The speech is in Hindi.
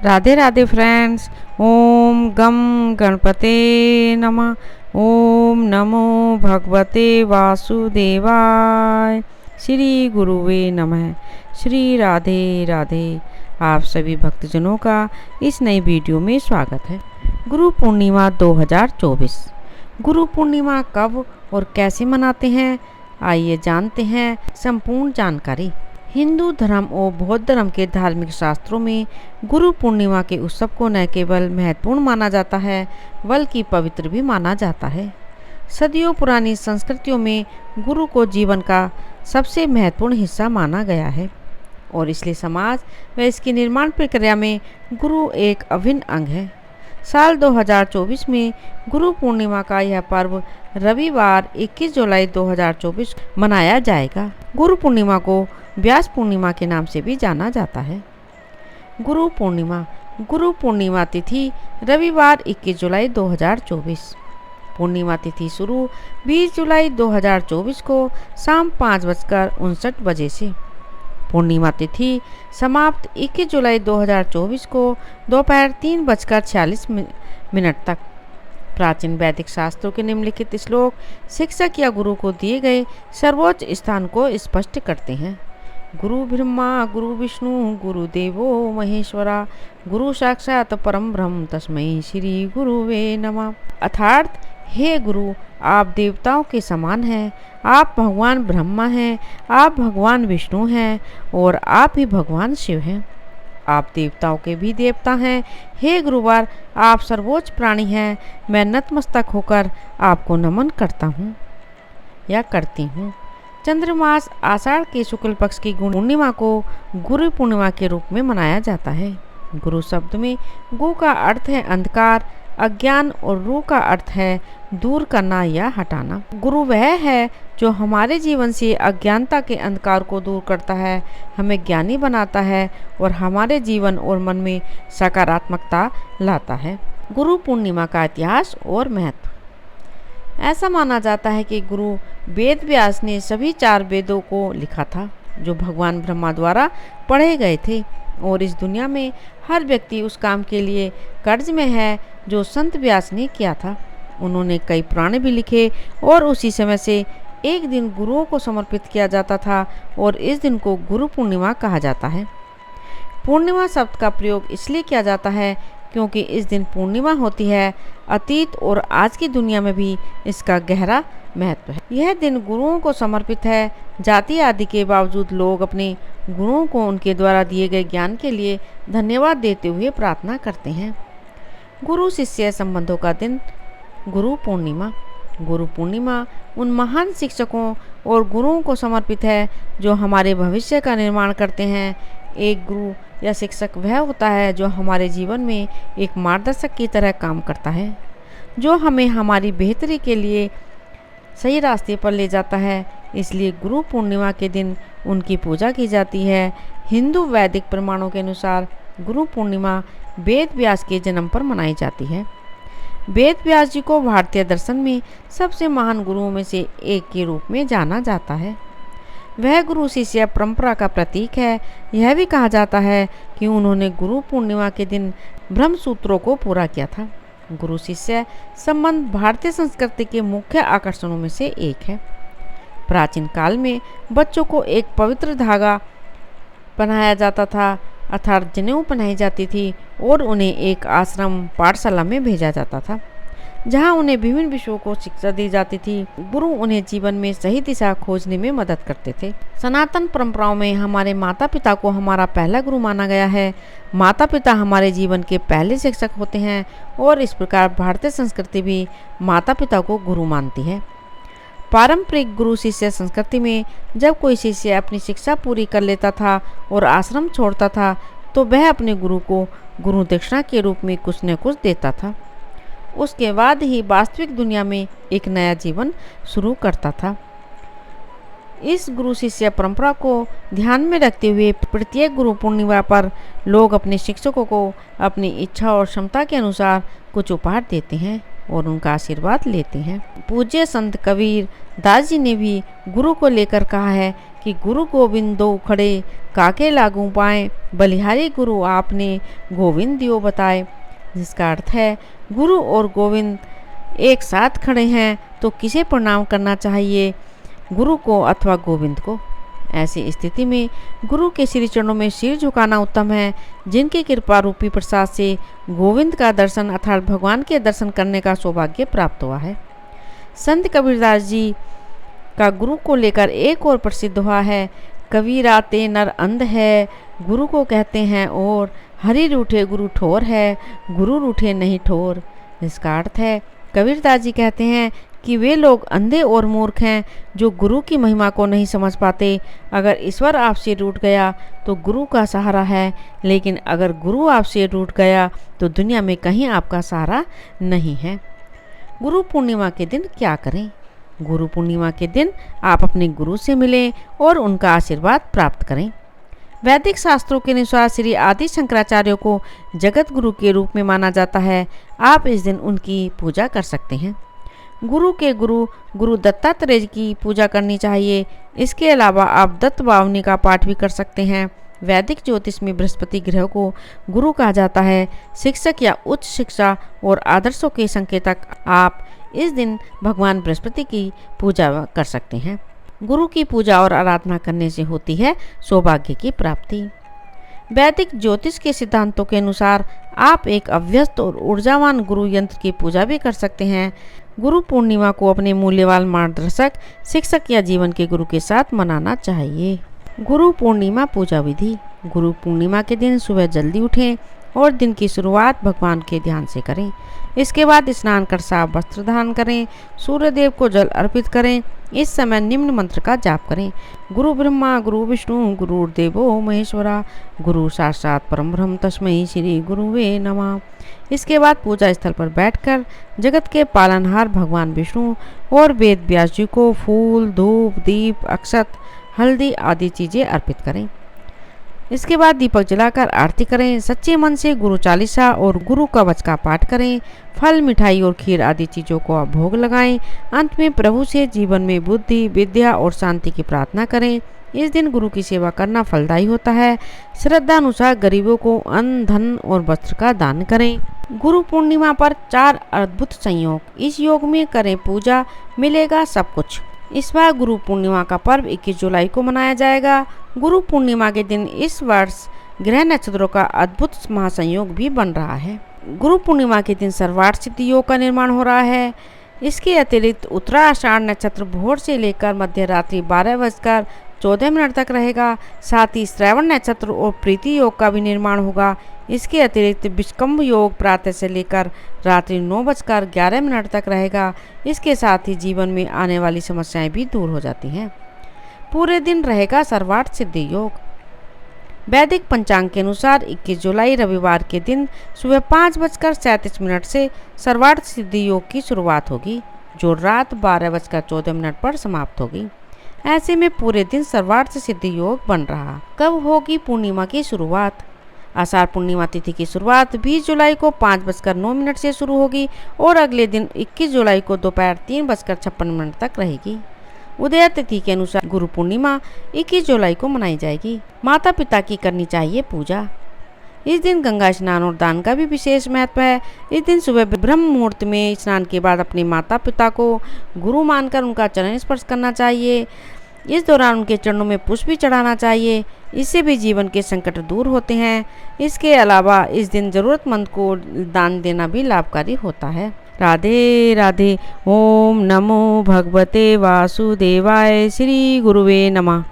राधे राधे फ्रेंड्स। ओम गम गणपते नमः। ओम नमो भगवते वासुदेवाय। श्री गुरुवे नमः। श्री राधे राधे। आप सभी भक्तजनों का इस नई वीडियो में स्वागत है। गुरु पूर्णिमा 2024। गुरु पूर्णिमा कब और कैसे मनाते हैं, आइए जानते हैं संपूर्ण जानकारी। हिंदू धर्म और बौद्ध धर्म के धार्मिक शास्त्रों में गुरु पूर्णिमा के उत्सव को न केवल महत्वपूर्ण माना जाता है बल्कि पवित्र भी माना जाता है। सदियों पुरानी संस्कृतियों में गुरु को जीवन का सबसे महत्वपूर्ण हिस्सा माना गया है और इसलिए समाज व इसकी निर्माण प्रक्रिया में गुरु एक अभिन्न अंग है। साल 2024 में गुरु पूर्णिमा का यह पर्व रविवार 21 जुलाई 2024 मनाया जाएगा। गुरु पूर्णिमा को व्यास पूर्णिमा के नाम से भी जाना जाता है। गुरु पूर्णिमा तिथि रविवार 21 जुलाई 2024। पूर्णिमा तिथि शुरू 20 जुलाई 2024 को शाम 5:59 से। पूर्णिमा तिथि समाप्त 21 जुलाई 2024 को दोपहर 3:46 तक। प्राचीन वैदिक शास्त्रों के निम्नलिखित श्लोक शिक्षक या गुरु को दिए गए सर्वोच्च स्थान को स्पष्ट करते हैं। गुरु ब्रह्मा गुरु विष्णु गुरु देवो महेश्वरा गुरु साक्षात परम ब्रह्म तस्मै श्री गुरुवे नमः। अर्थात हे गुरु, आप देवताओं के समान हैं, आप भगवान ब्रह्मा हैं, आप भगवान विष्णु हैं और आप ही भगवान शिव हैं। आप देवताओं के भी देवता हैं। हे गुरुवार, आप सर्वोच्च प्राणी हैं। मैं नतमस्तक होकर आपको नमन करता हूँ या करती हूँ। चंद्रमास आषाढ़ के शुक्ल पक्ष की पूर्णिमा को गुरु पूर्णिमा के रूप में मनाया जाता है। गुरु शब्द में गु का अर्थ है अंधकार, अज्ञान और रू का अर्थ है दूर करना या हटाना। गुरु वह है जो हमारे जीवन से अज्ञानता के अंधकार को दूर करता है, हमें ज्ञानी बनाता है और हमारे जीवन और मन में सकारात्मकता लाता है। गुरु पूर्णिमा का इतिहास और महत्व। ऐसा माना जाता है कि गुरु वेद व्यास ने सभी 4 वेदों को लिखा था जो भगवान ब्रह्मा द्वारा पढ़े गए थे और इस दुनिया में हर व्यक्ति उस काम के लिए कर्ज में है जो संत व्यास ने किया था। उन्होंने कई पुराण भी लिखे और उसी समय से एक दिन गुरुओं को समर्पित किया जाता था और इस दिन को गुरु पूर्णिमा कहा जाता है। पूर्णिमा शब्द का प्रयोग इसलिए किया जाता है क्योंकि इस दिन पूर्णिमा होती है। अतीत और आज की दुनिया में भी इसका गहरा महत्व है। यह दिन गुरुओं को समर्पित है। जाति आदि के बावजूद लोग अपने गुरुओं को उनके द्वारा दिए गए ज्ञान के लिए धन्यवाद देते हुए प्रार्थना करते हैं। गुरु शिष्य संबंधों का दिन गुरु पूर्णिमा। गुरु पूर्णिमा उन महान शिक्षकों और गुरुओं को समर्पित है जो हमारे भविष्य का निर्माण करते हैं। एक गुरु या शिक्षक वह होता है जो हमारे जीवन में एक मार्गदर्शक की तरह काम करता है, जो हमें हमारी बेहतरी के लिए सही रास्ते पर ले जाता है। इसलिए गुरु पूर्णिमा के दिन उनकी पूजा की जाती है। हिंदू वैदिक प्रमाणों के अनुसार गुरु पूर्णिमा वेद व्यास के जन्म पर मनाई जाती है। वेद व्यास जी को भारतीय दर्शन में सबसे महान गुरुओं में से एक के रूप में जाना जाता है। वह गुरु शिष्य परंपरा का प्रतीक है। यह भी कहा जाता है कि उन्होंने गुरु पूर्णिमा के दिन ब्रह्म सूत्रों को पूरा किया था। गुरु शिष्य संबंध भारतीय संस्कृति के मुख्य आकर्षणों में से एक है। प्राचीन काल में बच्चों को एक पवित्र धागा पहनाया जाता था अर्थात जनेऊ पहनाई जाती थी और उन्हें एक आश्रम पाठशाला में भेजा जाता था जहां उन्हें विभिन्न विषयों को शिक्षा दी जाती थी। गुरु उन्हें जीवन में सही दिशा खोजने में मदद करते थे। सनातन परंपराओं में हमारे माता पिता को हमारा पहला गुरु माना गया है। माता पिता हमारे जीवन के पहले शिक्षक होते हैं और इस प्रकार भारतीय संस्कृति भी माता पिता को गुरु मानती है। पारंपरिक गुरु शिष्य संस्कृति में जब कोई शिष्य अपनी शिक्षा पूरी कर लेता था और आश्रम छोड़ता था तो वह अपने गुरु को गुरु दक्षिणा के रूप में कुछ न कुछ देता था। उसके बाद ही वास्तविक दुनिया में एक नया जीवन शुरू करता था। इस गुरु शिष्य परंपरा को ध्यान में रखते हुए प्रत्येक गुरु पूर्णिमा पर लोग अपने शिक्षकों को अपनी इच्छा और क्षमता के अनुसार कुछ उपहार देते हैं। और उनका आशीर्वाद लेते हैं। पूज्य संत कबीर दास जी ने भी गुरु को लेकर कहा है कि गुरु गोविंद दो खड़े काके लागू पाए, बलिहारी गुरु आपने गोविंद दियो बताए। जिसका अर्थ है गुरु और गोविंद एक साथ खड़े हैं तो किसे प्रणाम करना चाहिए, गुरु को अथवा गोविंद को। ऐसी स्थिति में गुरु के श्री चरणों में सिर झुकाना उत्तम है, जिनकी कृपा रूपी प्रसाद से गोविंद का दर्शन अर्थात भगवान के दर्शन करने का सौभाग्य प्राप्त हुआ है। संत कबीरदास जी का गुरु को लेकर एक और प्रसिद्ध हुआ है, कबीरा ते नर अंध है, गुरु को कहते हैं और हरि रूठे गुरु ठोर है, गुरु रूठे नहीं ठोर। इसका अर्थ है कबीरदास जी कहते हैं कि वे लोग अंधे और मूर्ख हैं जो गुरु की महिमा को नहीं समझ पाते। अगर ईश्वर आपसे रूठ गया तो गुरु का सहारा है, लेकिन अगर गुरु आपसे रूठ गया तो दुनिया में कहीं आपका सहारा नहीं है। गुरु पूर्णिमा के दिन क्या करें? गुरु पूर्णिमा के दिन आप अपने गुरु से मिलें और उनका आशीर्वाद प्राप्त करें। वैदिक शास्त्रों के अनुसार श्री आदि शंकराचार्य को जगत गुरु के रूप में माना जाता है। आप इस दिन उनकी पूजा कर सकते हैं। गुरु के गुरु दत्तात्रेय की पूजा करनी चाहिए। इसके अलावा आप दत्त बावनी का पाठ भी कर सकते हैं। वैदिक ज्योतिष में बृहस्पति ग्रह को गुरु कहा जाता है। शिक्षक या उच्च शिक्षा और आदर्शों के संकेतक आप इस दिन भगवान बृहस्पति की पूजा कर सकते हैं। गुरु की पूजा और आराधना करने से होती है सौभाग्य की प्राप्ति। वैदिक ज्योतिष के सिद्धांतों के अनुसार आप एक अभ्यस्त और ऊर्जावान गुरु यंत्र की पूजा भी कर सकते हैं। गुरु पूर्णिमा को अपने मूल्यवान मार्गदर्शक, शिक्षक या जीवन के गुरु के साथ मनाना चाहिए। गुरु पूर्णिमा पूजा विधि। गुरु पूर्णिमा के दिन सुबह जल्दी उठें और दिन की शुरुआत भगवान के ध्यान से करें। इसके बाद स्नान कर साफ वस्त्र धारण करें, सूर्य देव को जल अर्पित करें। इस समय निम्न मंत्र का जाप करें। गुरु ब्रह्मा गुरु विष्णु गुरुर्देवो महेश्वरा, गुरु साक्षात परम ब्रह्म तस्मै श्री गुरुवे नमः। इसके बाद पूजा स्थल पर बैठकर जगत के पालनहार भगवान विष्णु और वेद व्यास जी को फूल, धूप, दीप, अक्षत, हल्दी आदि चीजें अर्पित करें। इसके बाद दीपक जलाकर आरती करें। सच्चे मन से गुरु चालीसा और गुरु कवच का पाठ करें। फल, मिठाई और खीर आदि चीज़ों को आप भोग लगाएं। अंत में प्रभु से जीवन में बुद्धि, विद्या और शांति की प्रार्थना करें। इस दिन गुरु की सेवा करना फलदायी होता है। श्रद्धा अनुसार गरीबों को अन्न, धन और वस्त्र का दान करें। गुरु पूर्णिमा पर 4 अद्भुत संयोग। इस योग में करें पूजा, मिलेगा सब कुछ। इस बार गुरु पूर्णिमा का पर्व 21 जुलाई को मनाया जाएगा। गुरु पूर्णिमा के दिन इस वर्ष ग्रह नक्षत्रों का अद्भुत महासंयोग भी बन रहा है। गुरु पूर्णिमा के दिन सर्वार्थ सिद्धि योग का निर्माण हो रहा है। इसके अतिरिक्त उत्तराषाढ़ नक्षत्र भोर से लेकर मध्य रात्रि 12:14 तक रहेगा। साथ ही श्रवण नक्षत्र और प्रीति योग का भी निर्माण होगा। इसके अतिरिक्त विष्कंभ योग प्रातः से लेकर रात्रि 9:11 तक रहेगा। इसके साथ ही जीवन में आने वाली समस्याएं भी दूर हो जाती हैं। पूरे दिन रहेगा सर्वार्थ सिद्धि योग। वैदिक पंचांग के अनुसार 21 जुलाई रविवार के दिन सुबह 5:37 से सर्वार्थ सिद्धि योग की शुरुआत होगी, जो रात 12:14 पर समाप्त होगी। ऐसे में पूरे दिन सर्वार्थ सिद्धि योग बन रहा। कब होगी पूर्णिमा की शुरुआत? आषाढ़ पूर्णिमा तिथि की शुरुआत 20 जुलाई को 5:09 से शुरू होगी और अगले दिन 21 जुलाई को दोपहर 3:56 तक रहेगी। उदय तिथि के अनुसार गुरु पूर्णिमा 21 जुलाई को मनाई जाएगी। माता पिता की करनी चाहिए पूजा। इस दिन गंगा स्नान और दान का भी विशेष महत्व है। इस दिन सुबह ब्रह्म मुहूर्त में स्नान के बाद अपने माता पिता को गुरु मानकर उनका चरण स्पर्श करना चाहिए। इस दौरान उनके चरणों में पुष्प भी चढ़ाना चाहिए। इससे भी जीवन के संकट दूर होते हैं। इसके अलावा इस दिन जरूरतमंद को दान देना भी लाभकारी होता है। राधे राधे। ओम नमो भगवते वासुदेवाय। श्री गुरुवे नमः।